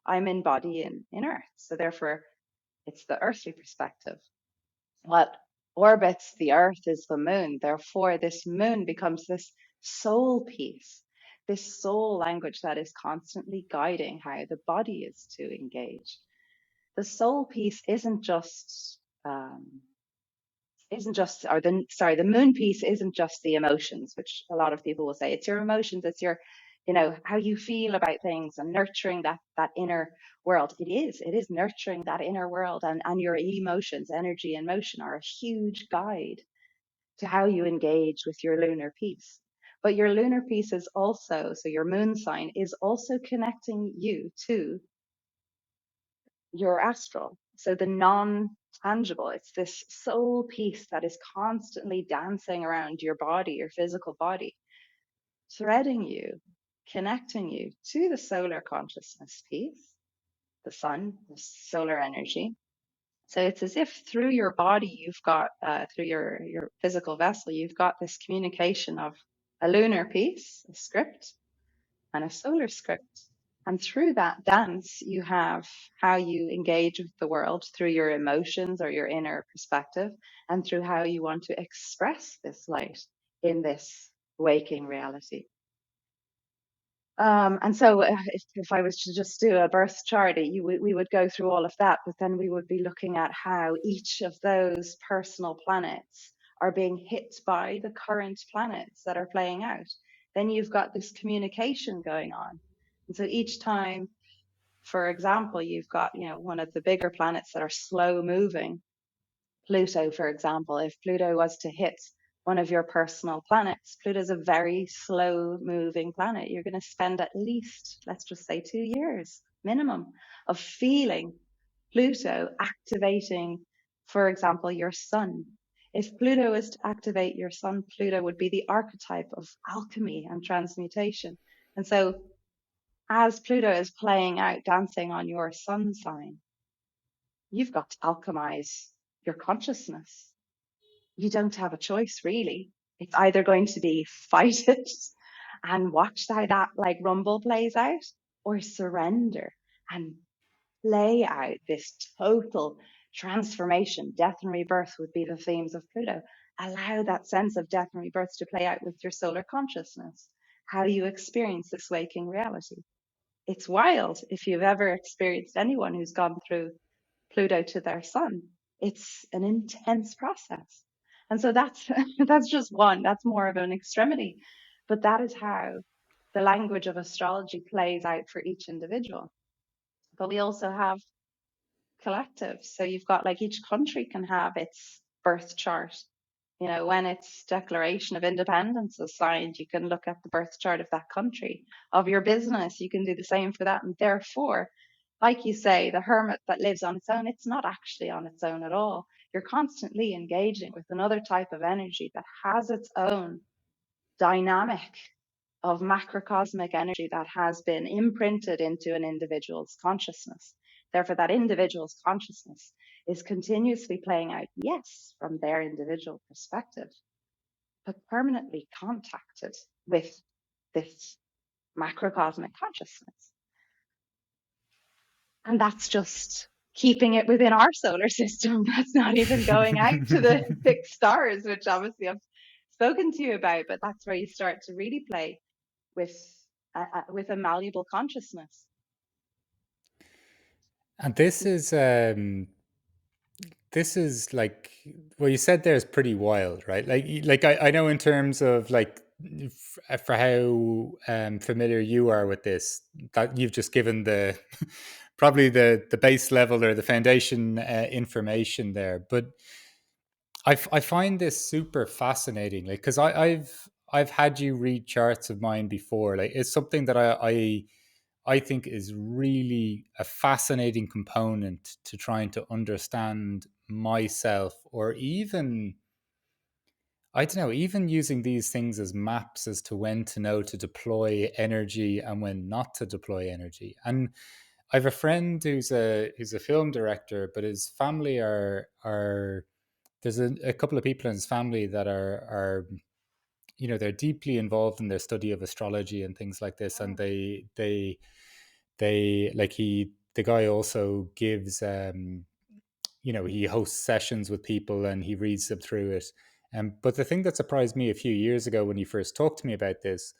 I'm embodying in earth. So therefore it's the earthly perspective. What orbits the earth is the moon. Therefore this moon becomes this soul piece, this soul language that is constantly guiding how the body is to engage. The soul piece the moon piece isn't just the emotions, which a lot of people will say. It's your emotions, it's your, how you feel about things and nurturing that inner world. It is nurturing that inner world, and your emotions, energy and motion are a huge guide to how you engage with your lunar piece. But your lunar piece is also, so your moon sign is also connecting you to your astral. So the non-tangible, it's this soul piece that is constantly dancing around your body, your physical body, threading you, connecting you to the solar consciousness piece, the sun, the solar energy. So it's as if through your body, you've got, through your physical vessel, you've got this communication of a lunar piece, a script, and a solar script. And through that dance, you have how you engage with the world through your emotions or your inner perspective, and through how you want to express this light in this waking reality. And so if I was to just do a birth chart, we would go through all of that, but then we would be looking at how each of those personal planets are being hit by the current planets that are playing out. Then you've got this communication going on. And so each time, for example, you've got, one of the bigger planets that are slow moving, Pluto, for example. If Pluto was to hit one of your personal planets, Pluto's a very slow moving planet. You're going to spend at least, let's just say 2 years minimum of feeling Pluto activating, for example, your sun. If Pluto is to activate your sun, Pluto would be the archetype of alchemy and transmutation. And so as Pluto is playing out, dancing on your sun sign, you've got to alchemize your consciousness. You don't have a choice, really. It's either going to be fight it and watch how that like rumble plays out, or surrender and play out this total transformation. Death and rebirth would be the themes of Pluto. Allow that sense of death and rebirth to play out with your solar consciousness, how you experience this waking reality. It's wild if you've ever experienced anyone who's gone through Pluto to their sun. It's an intense process. And so that's that's just one, that's more of an extremity. But that is how the language of astrology plays out for each individual. But we also have collectives. So you've got like each country can have its birth chart. When its Declaration of Independence is signed, you can look at the birth chart of that country, of your business. You can do the same for that. And therefore, like you say, the hermit that lives on its own, it's not actually on its own at all. You're constantly engaging with another type of energy that has its own dynamic of macrocosmic energy that has been imprinted into an individual's consciousness. Therefore, that individual's consciousness is continuously playing out, yes, from their individual perspective, but permanently contacted with this macrocosmic consciousness. And that's just keeping it within our solar system. That's not even going out to the fixed stars, which obviously I've spoken to you about, but that's where you start to really play with with a malleable consciousness. And this is like what you said there is pretty wild, right? Like I know in terms of like for how familiar you are with this, that you've just given the probably the base level or the foundation information there, but I find this super fascinating, like because I've had you read charts of mine before. Like it's something that I think is really a fascinating component to trying to understand myself, or even I don't know, even using these things as maps as to when to know to deploy energy and when not to deploy energy. And I have a friend who's a film director, but his family are there's a couple of people in his family that are you know they're deeply involved in their study of astrology and things like this, and Mm. they like he the guy also gives you know he hosts sessions with people and he reads them through it. But the thing that surprised me a few years ago when he first talked to me about this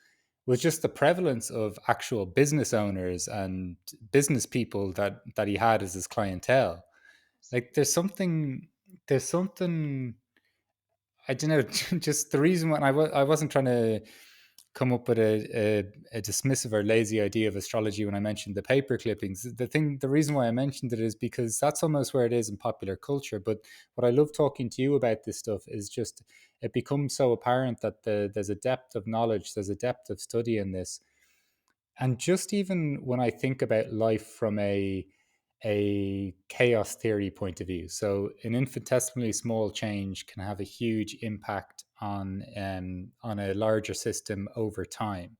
was just the prevalence of actual business owners and business people that he had as his clientele. Like there's something I don't know. Just the reason when I wasn't trying to come up with a dismissive or lazy idea of astrology when I mentioned the paper clippings. The reason why I mentioned it is because that's almost where it is in popular culture. But what I love talking to you about this stuff is just it becomes so apparent that there's a depth of knowledge, there's a depth of study in this, and just even when I think about life from a chaos theory point of view. So an infinitesimally small change can have a huge impact on a larger system over time.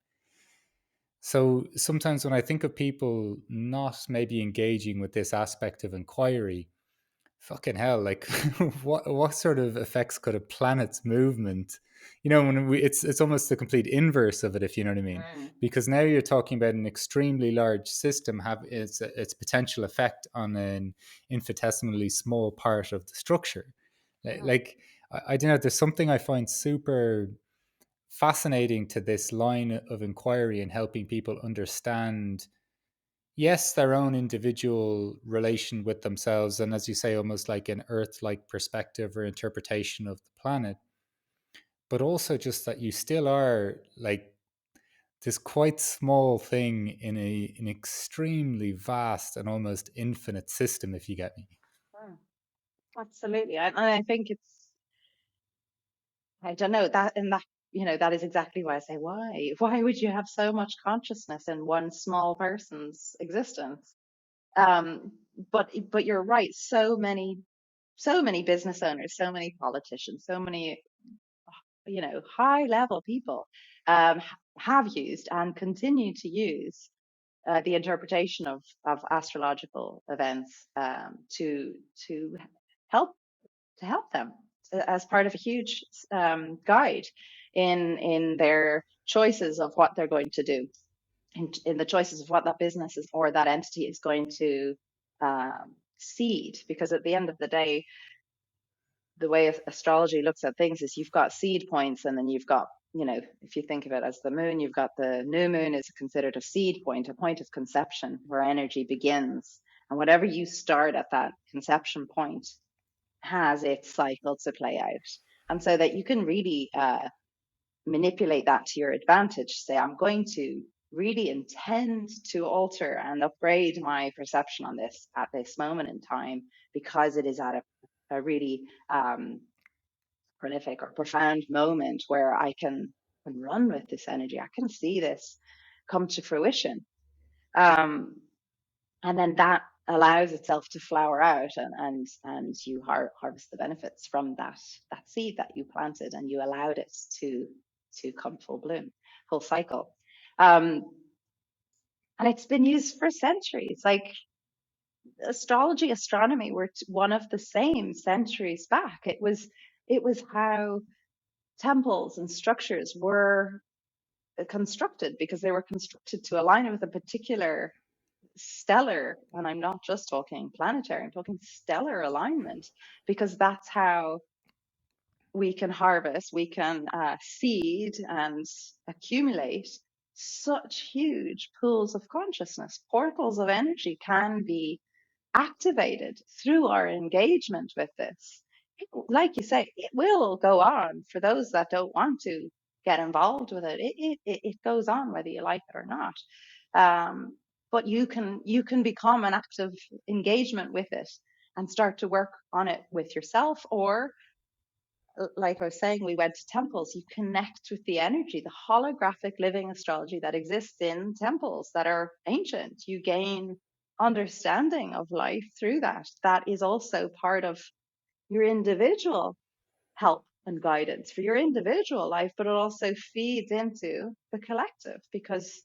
So sometimes when I think of people not maybe engaging with this aspect of inquiry, fucking hell, like what sort of effects could a planet's movement, you know, when it's almost the complete inverse of it, if you know what I mean. Mm. Because now you're talking about an extremely large system have its potential effect on an infinitesimally small part of the structure. Mm. Like I don't know, there's something I find super fascinating to this line of inquiry and helping people understand, yes, their own individual relation with themselves, and as you say, almost like an earth-like perspective or interpretation of the planet, but also just that you still are like this quite small thing in an extremely vast and almost infinite system, if you get me. Mm. Absolutely. And I think it's, I don't know that, and that, that is exactly why I say, why would you have so much consciousness in one small person's existence? Um, but you're right. So many business owners, so many politicians, so many, high level people, have used and continue to use the interpretation of astrological events, to help help them as part of a huge guide in their choices of what they're going to do, in the choices of what that business is or that entity is going to seed. Because at the end of the day, the way astrology looks at things is you've got seed points, and then you've got, if you think of it as the moon, you've got the new moon is considered a seed point, a point of conception where energy begins. And whatever you start at that conception point has its cycle to play out. And so that you can really manipulate that to your advantage. Say, I'm going to really intend to alter and upgrade my perception on this at this moment in time, because it is at a really prolific or profound moment where I can run with this energy. I can see this come to fruition. Um, and then that allows itself to flower out, and you harvest the benefits from that seed that you planted, and you allowed it to come full bloom, full cycle. um, and it's been used for centuries. Like astrology, astronomy were one of the same centuries back. It was how temples and structures were constructed, because they were constructed to align with a particular stellar, and I'm not just talking planetary, I'm talking stellar alignment, because that's how we can harvest, we can seed and accumulate such huge pools of consciousness. Portals of energy can be activated through our engagement with this. Like you say, it will go on for those that don't want to get involved with it. It goes on whether you like it or not. But you can become an active engagement with it and start to work on it with yourself, or like I was saying, we went to temples, you connect with the energy, the holographic living astrology that exists in temples that are ancient. You gain understanding of life through that. That is also part of your individual help and guidance for your individual life, but it also feeds into the collective because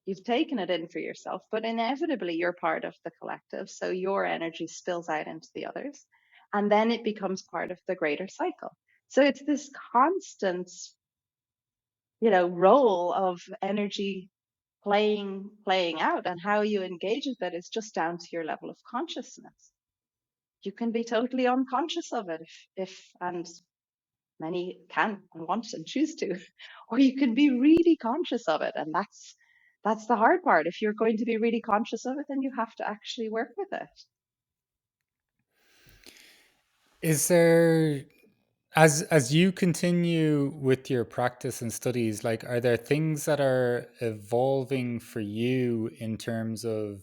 you've taken it in for yourself, but inevitably you're part of the collective. So your energy spills out into the others, and then it becomes part of the greater cycle. So it's this constant, role of energy playing out, and how you engage with it is just down to your level of consciousness. You can be totally unconscious of it if and many can and want and choose to, or you can be really conscious of it, and that's the hard part. If you're going to be really conscious of it, then you have to actually work with it. Is there, as you continue with your practice and studies, like, are there things that are evolving for you in terms of,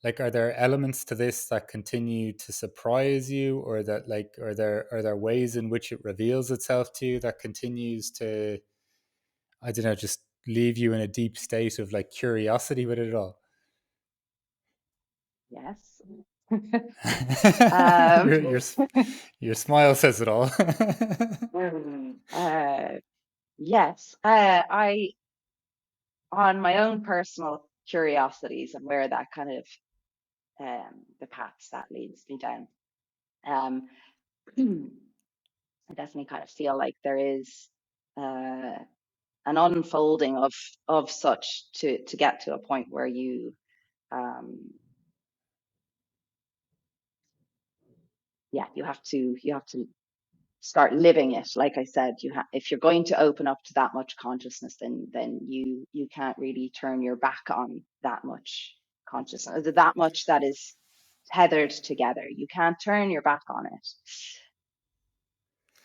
like, are there elements to this that continue to surprise you, or that, like, are there ways in which it reveals itself to you that continues to, I don't know, just leave you in a deep state of like curiosity with it all? Yes. um, Your smile says it all. uh, yes. I On my own personal curiosities and where that kind of the paths that leads me down. Um, I definitely kind of feel like there is uh, an unfolding of such to get to a point where um, you have to start living it. Like I said, if you're going to open up to that much consciousness, then you can't really turn your back on that much consciousness, that much that is tethered together. You can't turn your back on it.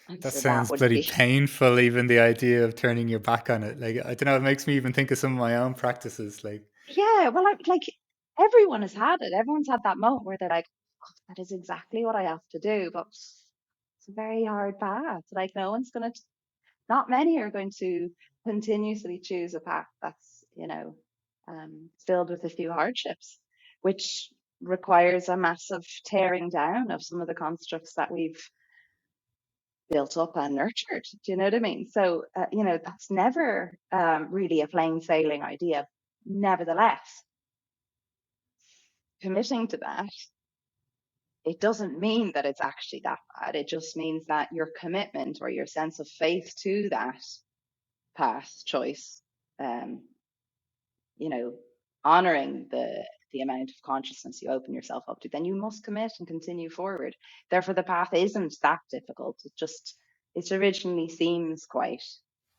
And That so that sounds would bloody be, painful, even the idea of turning your back on it. Like, I don't know, it makes me even think of some of my own practices. Like, yeah. Well, like everyone has had it. Everyone's had that moment where they're like, "Oh, that is exactly what I have to do," but it's a very hard path. Like no one's gonna not many are going to continuously choose a path that's, filled with a few hardships, which requires a massive tearing down of some of the constructs that we've built up and nurtured. Do you know what I mean? So, that's never really a plain sailing idea. Nevertheless, committing to that, it doesn't mean that it's actually that bad. It just means that your commitment or your sense of faith to that path choice, um, you know, honoring the amount of consciousness you open yourself up to, then you must commit and continue forward. Therefore, the path isn't that difficult. It originally seems quite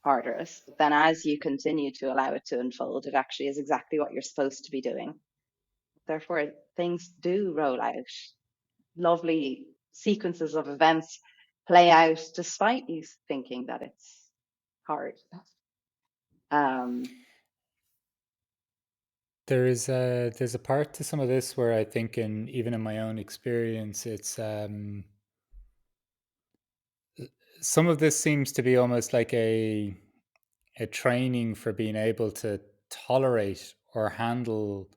arduous, but then as you continue to allow it to unfold, it actually is exactly what you're supposed to be doing. Therefore, things do roll out. Lovely sequences of events play out despite you thinking that it's hard. Um, there's a part to some of this where I think, in even in my own experience, it's some of this seems to be almost like a training for being able to tolerate or handle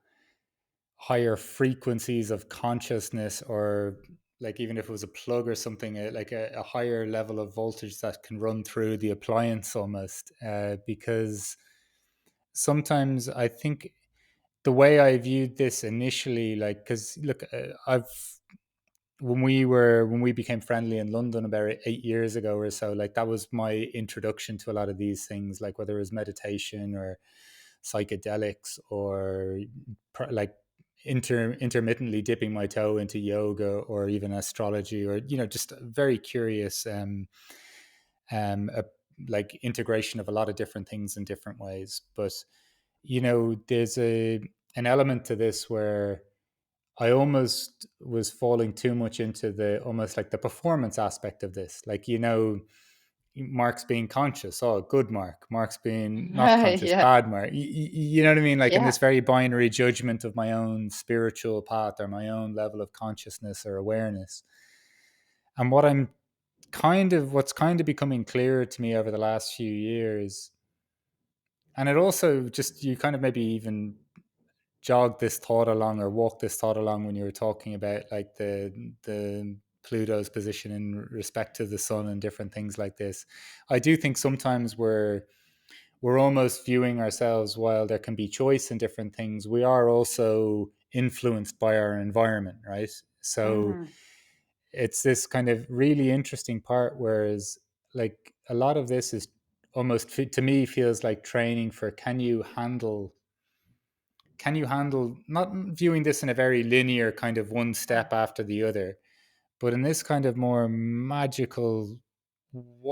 higher frequencies of consciousness, or like, even if it was a plug or something, like a higher level of voltage that can run through the appliance almost, because sometimes I think the way I viewed this initially, like, because look, I've when we became friendly in London about 8 years ago or so, like, that was my introduction to a lot of these things, like whether it was meditation or psychedelics, or like intermittently dipping my toe into yoga, or even astrology, or just very curious. a, like integration of a lot of different things in different ways. But there's an element to this where I almost was falling too much into the almost like the performance aspect of this. Like, Mark's being conscious, oh, good Mark. Mark's being not conscious, Yeah, bad Mark. You know what I mean? Like in yeah. this very binary judgment of my own spiritual path or my own level of consciousness or awareness. And what's kind of becoming clearer to me over the last few years, and it also just, you kind of maybe even jog this thought along or walk this thought along when you were talking about like the Pluto's position in respect to the sun and different things like this. I do think sometimes we're almost viewing ourselves, while there can be choice in different things, we are also influenced by our environment, right? So Mm, it's this kind of really interesting part, whereas like a lot of this is almost, to me, feels like training for, can you handle not viewing this in a very linear kind of one mm, step after the other, but in this kind of more magical,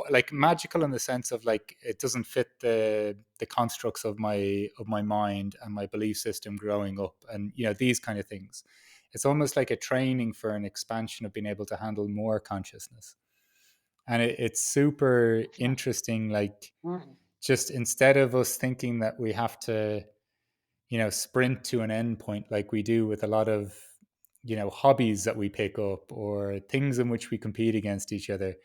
like magical in the sense of like it doesn't fit the constructs of my mind and my belief system growing up, and these kind of things. It's almost like a training for an expansion of being able to handle more consciousness. And it's super yeah. interesting, like, Mm, just instead of us thinking that we have to sprint to an end point like we do with a lot of hobbies that we pick up or things in which we compete against each other.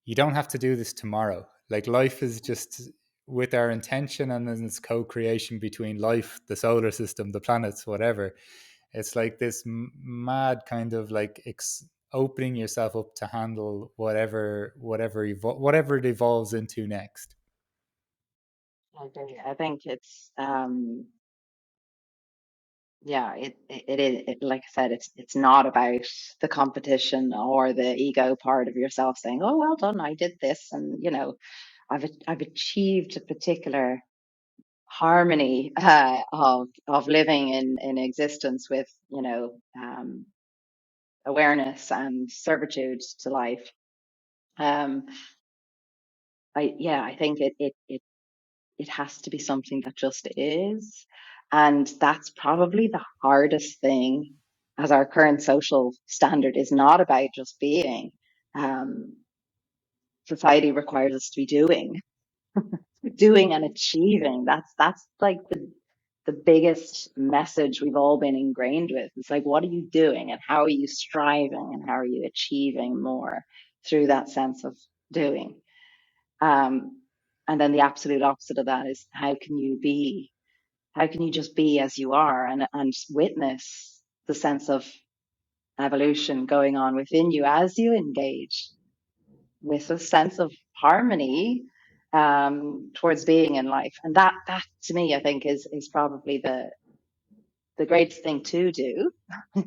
You don't have to do this tomorrow. Like, life is just, with our intention and then its co-creation between life, the solar system, the planets, whatever. It's like this mad kind of like opening yourself up to handle whatever it evolves into next. I agree. I think it's yeah, it is like I said, it's not about the competition or the ego part of yourself saying, "Oh, well done, I did this," and I've achieved a particular harmony of living in existence with awareness and servitude to life. Um, I think it has to be something that just is. And that's probably the hardest thing, as our current social standard is not about just being. Um, Society requires us to be doing and achieving. That's like the biggest message we've all been ingrained with. It's like, what are you doing and how are you striving and how are you achieving more through that sense of doing? Um, and then the absolute opposite of that is how can you just be as you are and witness the sense of evolution going on within you as you engage with a sense of harmony towards being in life. And that to me, I think is probably the greatest thing to do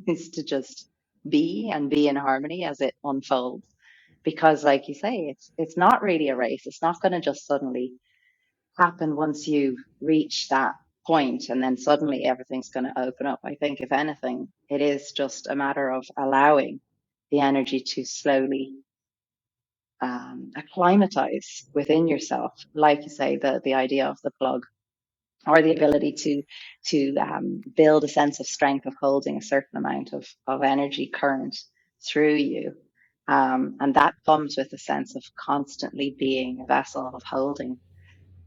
is to just be and be in harmony as it unfolds. Because like you say, it's not really a race. It's not going to just suddenly happen once you reach that point and then suddenly everything's going to open up. I think if anything, it is just a matter of allowing the energy to slowly acclimatize within yourself. Like you say, the idea of the plug or the ability to build a sense of strength of holding a certain amount of energy current through you. And that comes with a sense of constantly being a vessel of holding,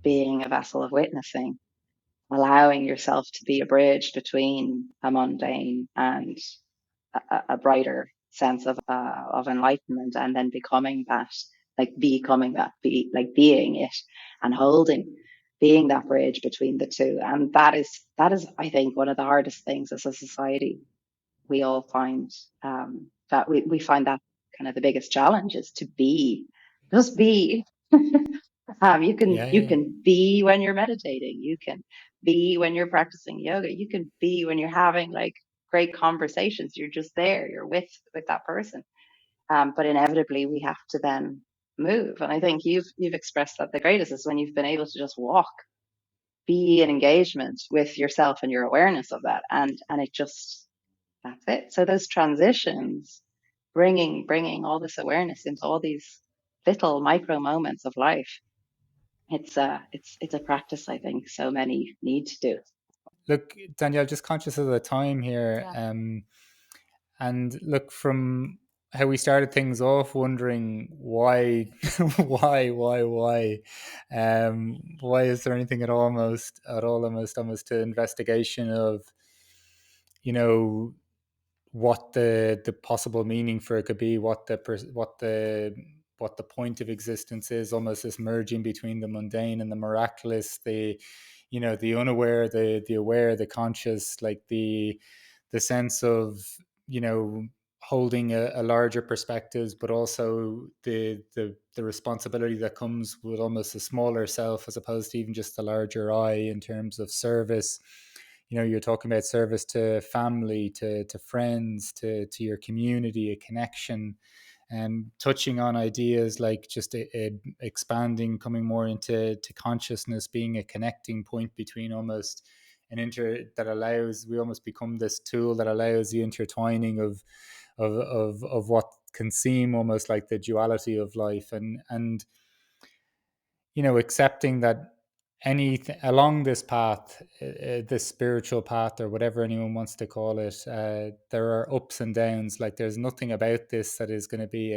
being a vessel of witnessing, allowing yourself to be a bridge between a mundane and a brighter sense of enlightenment, and then becoming that, like becoming that, be like being it and holding, being that bridge between the two. And that is, I think, one of the hardest things as a society. We all find that we find that kind of the biggest challenge is to be, just be. Yeah, You yeah. can be when you're meditating. You can be when you're practicing yoga. You can be when you're having like great conversations. You're just there. You're with that person. But inevitably, we have to then move. And I think you've expressed that the greatest is when you've been able to just walk, be in engagement with yourself and your awareness of that, and it just that's it. So those transitions, bringing all this awareness into all these little micro moments of life. It's a practice I think so many need to do. Look, Danielle, just conscious of the time here, Yeah. and look, from how we started things off, wondering why, why is there anything almost to investigation of, you know, what the possible meaning for it could be, what the point of existence is, almost this merging between the mundane and the miraculous, the, you know, the unaware, the aware, the conscious, like the sense of, you know, holding a larger perspectives, but also the responsibility that comes with almost a smaller self as opposed to even just the larger I, in terms of service. You know, you're talking about service to family, to friends, to your community, a connection, and touching on ideas like just expanding, coming more into to consciousness being a connecting point between almost an that allows, we almost become this tool that allows the intertwining of what can seem almost like the duality of life, and you know, accepting that anything along this path, this spiritual path or whatever anyone wants to call it, there are ups and downs. Like there's nothing about this that is going to be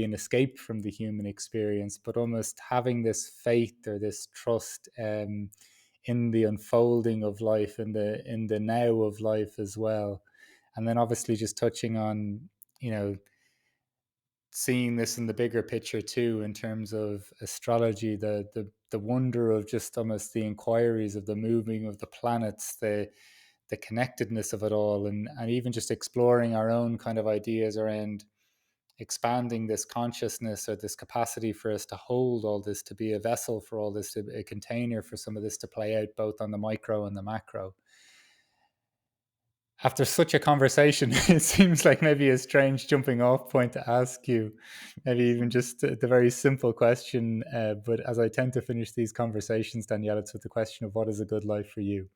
an escape from the human experience, but almost having this faith or this trust, in the unfolding of life, in the now of life as well. And then obviously just touching on, you know, seeing this in the bigger picture too, in terms of astrology, the wonder of just almost the inquiries of the moving of the planets, the connectedness of it all, and even just exploring our own kind of ideas around expanding this consciousness, or this capacity for us to hold all this, to be a vessel for all this, a container for some of this to play out both on the micro and the macro. After such a conversation, it seems like maybe a strange jumping off point to ask you, maybe even just the very simple question. But as I tend to finish these conversations, Danielle, it's with the question of, what is a good life for you?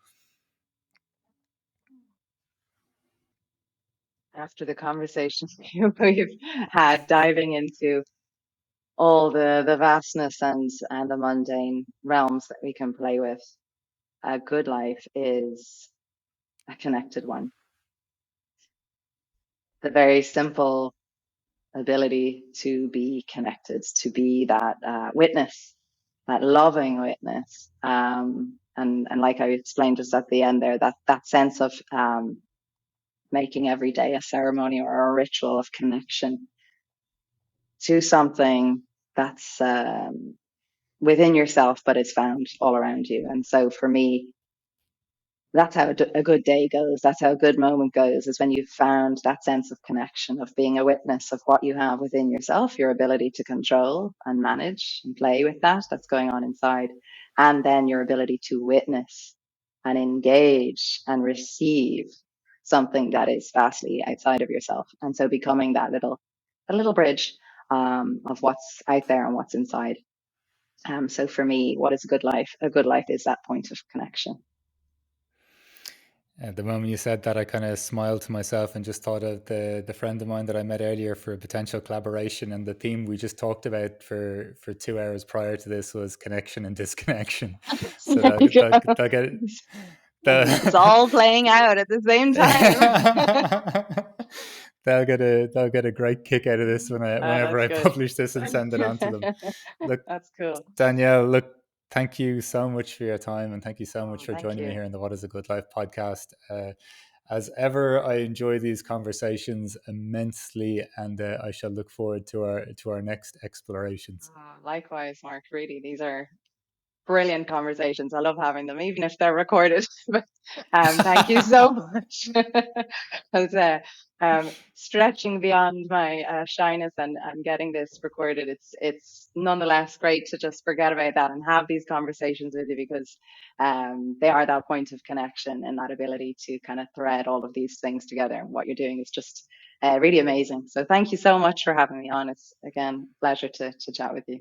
After the conversation we've had, diving into all the vastness and the mundane realms that we can play with, a good life is a connected one. The very simple ability to be connected, to be that witness, that loving witness. And like I explained just at the end there, that sense of making every day a ceremony or a ritual of connection to something that's within yourself, but it's found all around you. And so for me, that's how a good day goes. That's how a good moment goes, is when you've found that sense of connection, of being a witness of what you have within yourself, your ability to control and manage and play with that that's going on inside. And then your ability to witness and engage and receive something that is vastly outside of yourself. And so becoming a little bridge of what's out there and what's inside. So for me, what is a good life? A good life is that point of connection. At the moment you said that, I kind of smiled to myself and just thought of the friend of mine that I met earlier for a potential collaboration, and the theme we just talked about for 2 hours prior to this was connection and disconnection. So There you go. they'll get It's the all playing out at the same time. they'll get a great kick out of this whenever That's I good. publish this and send it on to them. Look, That's cool. Danielle, look, thank you so much for your time, and thank you so much Oh, for thank joining me you. here in the What is a Good Life podcast. As ever, I enjoy these conversations immensely, and I shall look forward to our next explorations. Likewise, Mark. Really, these are brilliant conversations. I love having them, even if they're recorded. But thank you so much. I was stretching beyond my shyness and getting this recorded. It's nonetheless great to just forget about that and have these conversations with you, because they are that point of connection and that ability to kind of thread all of these things together. And what you're doing is just really amazing. So thank you so much for having me on. It's again a pleasure to chat with you.